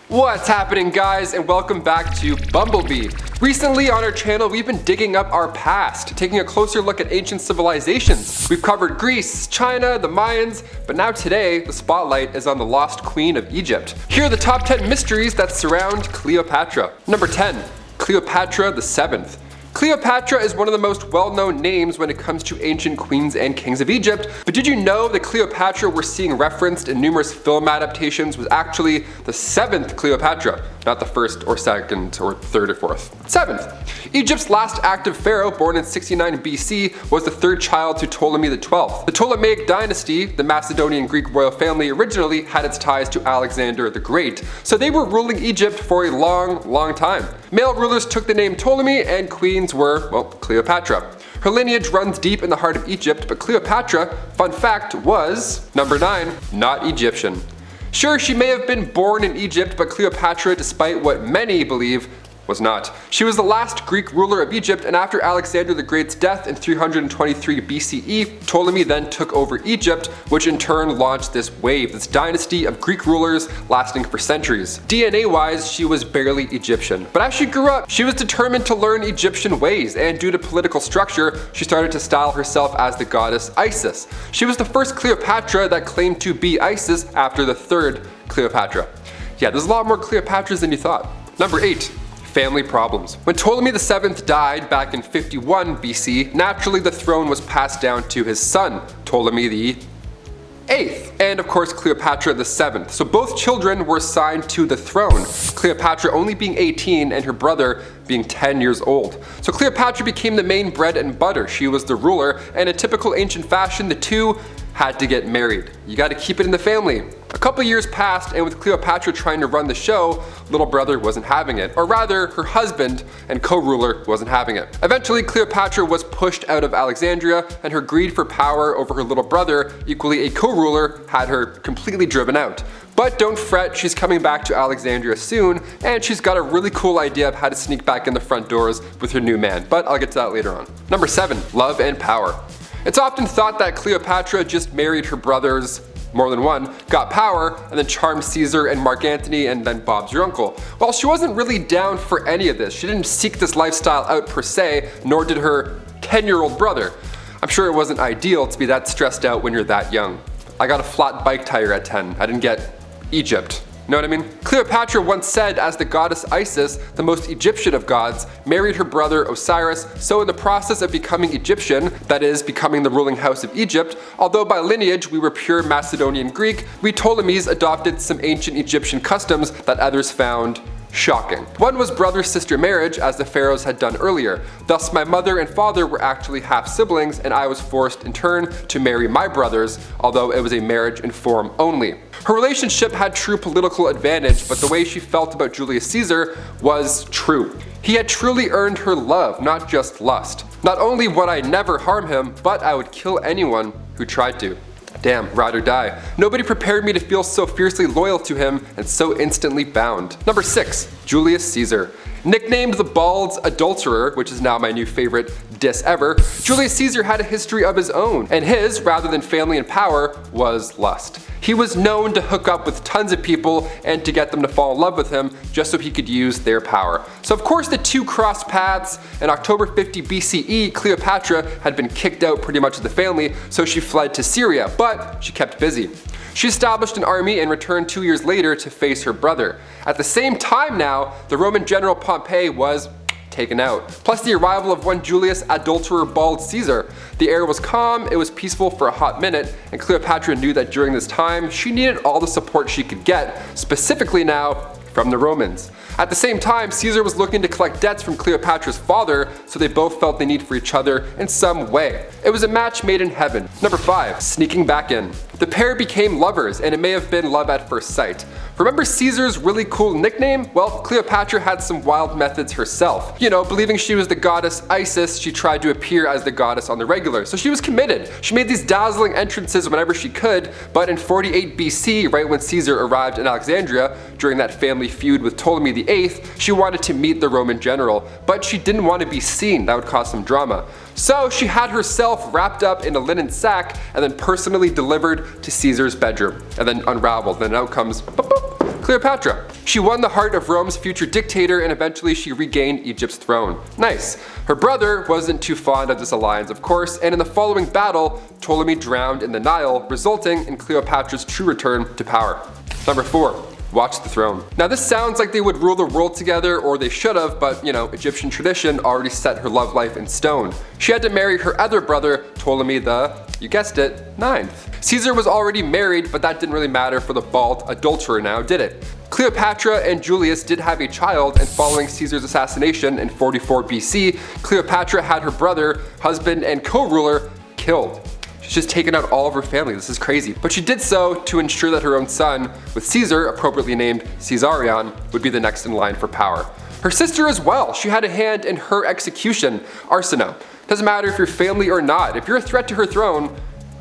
What's happening, guys, and welcome back to Bumblebee. Recently on our channel, we've been digging up our past, taking a closer look at ancient civilizations. We've covered Greece, China, the Mayans, but now today, the spotlight is on the lost queen of Egypt. Here are the top 10 mysteries that surround Cleopatra. Number 10, Cleopatra the 7th. Cleopatra is one of the most well-known names when it comes to ancient queens and kings of Egypt, but did you know that Cleopatra we're seeing referenced in numerous film adaptations was actually the 7th Cleopatra, not the 1st or 2nd or 3rd or 4th. 7th. Egypt's last active pharaoh, born in 69 BC, was the 3rd child to Ptolemy XII. The Ptolemaic dynasty, the Macedonian Greek royal family, originally had its ties to Alexander the Great, so they were ruling Egypt for a long time. Male rulers took the name Ptolemy and queens were, well, Cleopatra. Her lineage runs deep in the heart of Egypt, but Cleopatra, fun fact, was, number 9, not Egyptian. Sure, she may have been born in Egypt, but Cleopatra, despite what many believe, was not. She was the last Greek ruler of Egypt, and after Alexander the Great's death in 323 BCE, Ptolemy then took over Egypt, which in turn launched this wave, this dynasty of Greek rulers lasting for centuries. DNA-wise, she was barely Egyptian, but as she grew up, she was determined to learn Egyptian ways, and due to political structure, she started to style herself as the goddess Isis. She was the first Cleopatra that claimed to be Isis after the 3rd Cleopatra. Yeah, there's a lot more Cleopatras than you thought. Number 8. Family problems. When Ptolemy VII died back in 51 BC, naturally the throne was passed down to his son, Ptolemy VIII, and of course Cleopatra VII. So both children were assigned to the throne, Cleopatra only being 18 and her brother being 10 years old. So Cleopatra became the main bread and butter. She was the ruler, and in typical ancient fashion, the two had to get married. You gotta keep it in the family. A couple years passed, and with Cleopatra trying to run the show, little brother wasn't having it. Or rather, her husband and co-ruler wasn't having it. Eventually, Cleopatra was pushed out of Alexandria, and her greed for power over her little brother, equally a co-ruler, had her completely driven out. But don't fret, she's coming back to Alexandria soon, and she's got a really cool idea of how to sneak back in the front doors with her new man, but I'll get to that later on. Number 7, love and power. It's often thought that Cleopatra just married her brothers, more than one, got power, and then charmed Caesar and Mark Antony and then Bob's your uncle. Well, she wasn't really down for any of this. She didn't seek this lifestyle out per se, nor did her 10-year-old brother. I'm sure it wasn't ideal to be that stressed out when you're that young. I got a flat bike tire at 10. I didn't get Egypt. You know what I mean? Cleopatra once said, as the goddess Isis, the most Egyptian of gods, married her brother Osiris, so in the process of becoming Egyptian, that is, becoming the ruling house of Egypt, although by lineage we were pure Macedonian Greek, we Ptolemies adopted some ancient Egyptian customs that others found shocking. One was brother-sister marriage, as the pharaohs had done earlier. Thus, my mother and father were actually half-siblings, and I was forced in turn to marry my brothers, although it was a marriage in form only. Her relationship had true political advantage, but the way she felt about Julius Caesar was true. He had truly earned her love, not just lust. Not only would I never harm him, but I would kill anyone who tried to. Damn, ride or die. Nobody prepared me to feel so fiercely loyal to him and so instantly bound. Number 6, Julius Caesar. Nicknamed the Bald Adulterer, which is now my new favorite diss ever, Julius Caesar had a history of his own, and his, rather than family and power, was lust. He was known to hook up with tons of people and to get them to fall in love with him just so he could use their power. So of course the two crossed paths. In October 50 BCE, Cleopatra had been kicked out pretty much of the family, so she fled to Syria, but she kept busy. She established an army and returned 2 years later to face her brother. At the same time now, the Roman general Pompey was taken out, plus the arrival of one Julius Adulterer Bald Caesar. The air was calm, it was peaceful for a hot minute, and Cleopatra knew that during this time, she needed all the support she could get, specifically now from the Romans. At the same time, Caesar was looking to collect debts from Cleopatra's father, so they both felt the need for each other in some way. It was a match made in heaven. Number 5, sneaking back in. The pair became lovers, and it may have been love at first sight. Remember Caesar's really cool nickname? Well, Cleopatra had some wild methods herself. You know, believing she was the goddess Isis, she tried to appear as the goddess on the regular. So she was committed. She made these dazzling entrances whenever she could, but in 48 BC, right when Caesar arrived in Alexandria, during that family feud with Ptolemy VIII, she wanted to meet the Roman general, but she didn't want to be seen. That would cause some drama. So she had herself wrapped up in a linen sack and then personally delivered to Caesar's bedroom, and then unraveled, and out comes Cleopatra. She won the heart of Rome's future dictator, and eventually she regained Egypt's throne. Nice. Her brother wasn't too fond of this alliance, of course, and in the following battle, Ptolemy drowned in the Nile, resulting in Cleopatra's true return to power. Number 4. Watch the throne. Now this sounds like they would rule the world together, or they should have, but Egyptian tradition already set her love life in stone. She had to marry her other brother, Ptolemy you guessed it, 9th. Caesar was already married, but that didn't really matter for the bald adulterer now, did it? Cleopatra and Julius did have a child, and following Caesar's assassination in 44 BC, Cleopatra had her brother, husband, and co-ruler killed. She's just taken out all of her family. This is crazy. But she did so to ensure that her own son, with Caesar, appropriately named Caesarion, would be the next in line for power. Her sister as well, she had a hand in her execution. Arsinoe. Doesn't matter if you're family or not. If you're a threat to her throne,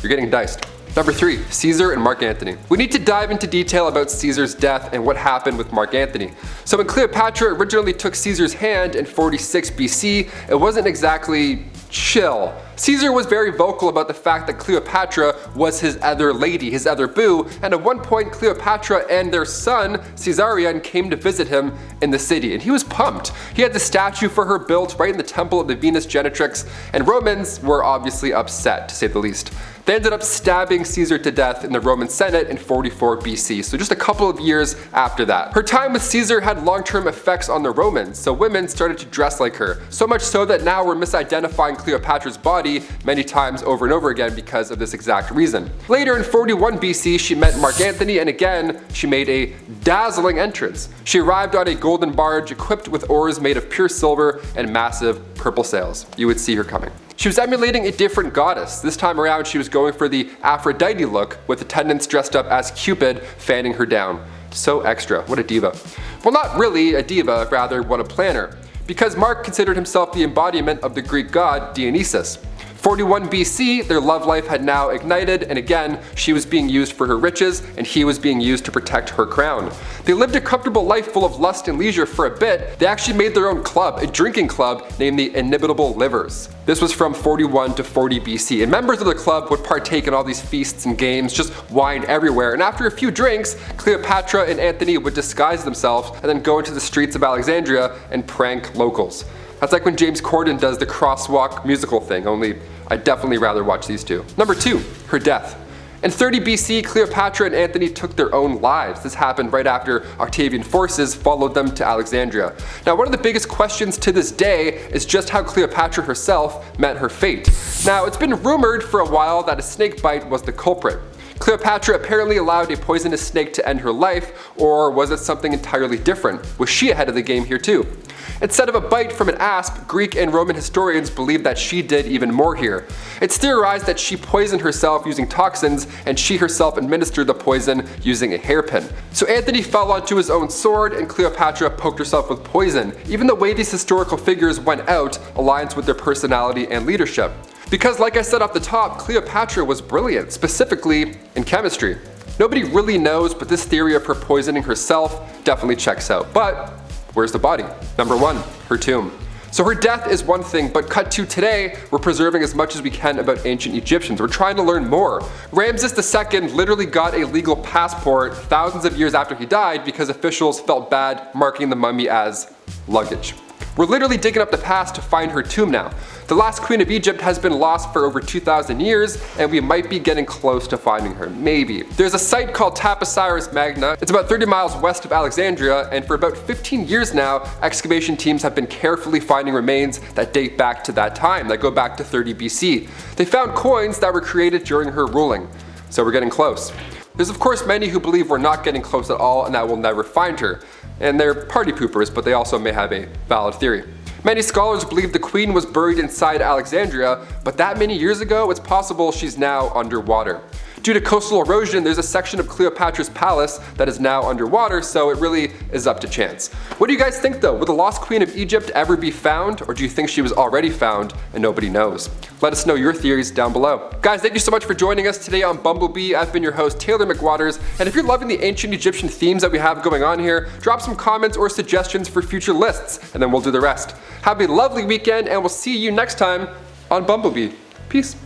you're getting diced. Number 3. Caesar and Mark Antony. We need to dive into detail about Caesar's death and what happened with Mark Antony. So when Cleopatra originally took Caesar's hand in 46 BC, it wasn't exactly chill. Caesar was very vocal about the fact that Cleopatra was his other lady, his other boo, and at one point Cleopatra and their son, Caesarion, came to visit him in the city, and he was pumped. He had the statue for her built right in the temple of the Venus Genetrix, and Romans were obviously upset, to say the least. They ended up stabbing Caesar to death in the Roman Senate in 44 BC, so just a couple of years after that. Her time with Caesar had long-term effects on the Romans, so women started to dress like her, so much so that now we're misidentifying Cleopatra's body many times over and over again because of this exact reason. Later in 41 BC, she met Mark Antony, and again, she made a dazzling entrance. She arrived on a golden barge equipped with oars made of pure silver and massive purple sails. You would see her coming. She was emulating a different goddess. This time around, she was going for the Aphrodite look, with attendants dressed up as Cupid fanning her down. So extra, what a diva. Well, not really a diva, rather what a planner, because Mark considered himself the embodiment of the Greek god Dionysus. 41 BC, their love life had now ignited, and again, she was being used for her riches, and he was being used to protect her crown. They lived a comfortable life full of lust and leisure for a bit. They actually made their own club, a drinking club named the Inimitable Livers. This was from 41 to 40 BC, and members of the club would partake in all these feasts and games, just wine everywhere, and after a few drinks, Cleopatra and Antony would disguise themselves and then go into the streets of Alexandria and prank locals. That's like when James Corden does the crosswalk musical thing, only I'd definitely rather watch these two. Number 2, her death. In 30 BC, Cleopatra and Antony took their own lives. This happened right after Octavian forces followed them to Alexandria. Now, one of the biggest questions to this day is just how Cleopatra herself met her fate. Now, it's been rumored for a while that a snake bite was the culprit. Cleopatra apparently allowed a poisonous snake to end her life, or was it something entirely different? Was she ahead of the game here too? Instead of a bite from an asp, Greek and Roman historians believe that she did even more here. It's theorized that she poisoned herself using toxins, and she herself administered the poison using a hairpin. So Antony fell onto his own sword, and Cleopatra poked herself with poison. Even the way these historical figures went out aligns with their personality and leadership. Because like I said off the top, Cleopatra was brilliant, specifically in chemistry. Nobody really knows, but this theory of her poisoning herself definitely checks out. But where's the body? Number 1, her tomb. So her death is one thing, but cut to today, we're preserving as much as we can about ancient Egyptians. We're trying to learn more. Ramses II literally got a legal passport thousands of years after he died because officials felt bad marking the mummy as luggage. We're literally digging up the past to find her tomb now. The last queen of Egypt has been lost for over 2,000 years, and we might be getting close to finding her, maybe. There's a site called Taposiris Magna. It's about 30 miles west of Alexandria, and for about 15 years now, excavation teams have been carefully finding remains that date back to that time, that go back to 30 BC. They found coins that were created during her ruling, so we're getting close. There's of course many who believe we're not getting close at all and that we'll never find her. And they're party poopers, but they also may have a valid theory. Many scholars believe the queen was buried inside Alexandria, but that many years ago, it's possible she's now underwater. Due to coastal erosion, there's a section of Cleopatra's palace that is now underwater, so it really is up to chance. What do you guys think though? Will the lost queen of Egypt ever be found, or do you think she was already found and nobody knows? Let us know your theories down below. Guys, thank you so much for joining us today on Bumblebee. I've been your host, Taylor McWaters, and if you're loving the ancient Egyptian themes that we have going on here, drop some comments or suggestions for future lists, and then we'll do the rest. Have a lovely weekend, and we'll see you next time on Bumblebee. Peace.